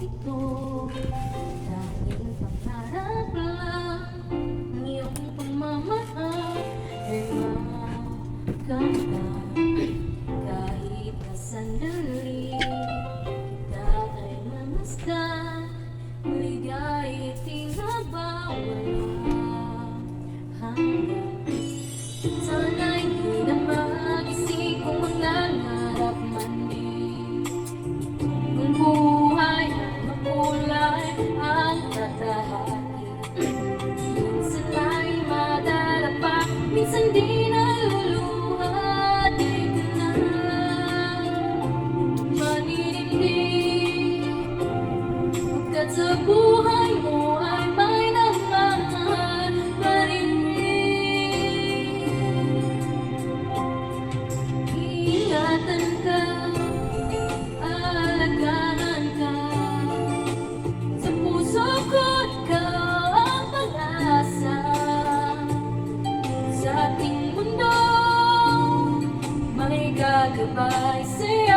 ito. Dahil pangarap lang ang iyong pagmamahal ay maganda. Kahit na sandali kita ay mamasdan, ligay tinabawala hanggang sana'y di na mag-isip kung mangangarap man din. Kung buhay ay makulay ang tatahaki, minsan ay madalapa, minsan di naluluha. Di ka na maninindig, pagkat sa buhay mo ay may nagmamahal pa rin. Ingatan ka, alagaan ka, sa puso ko ikaw ang pag-asa. Sa ating mundo, may gagabay sa'yo.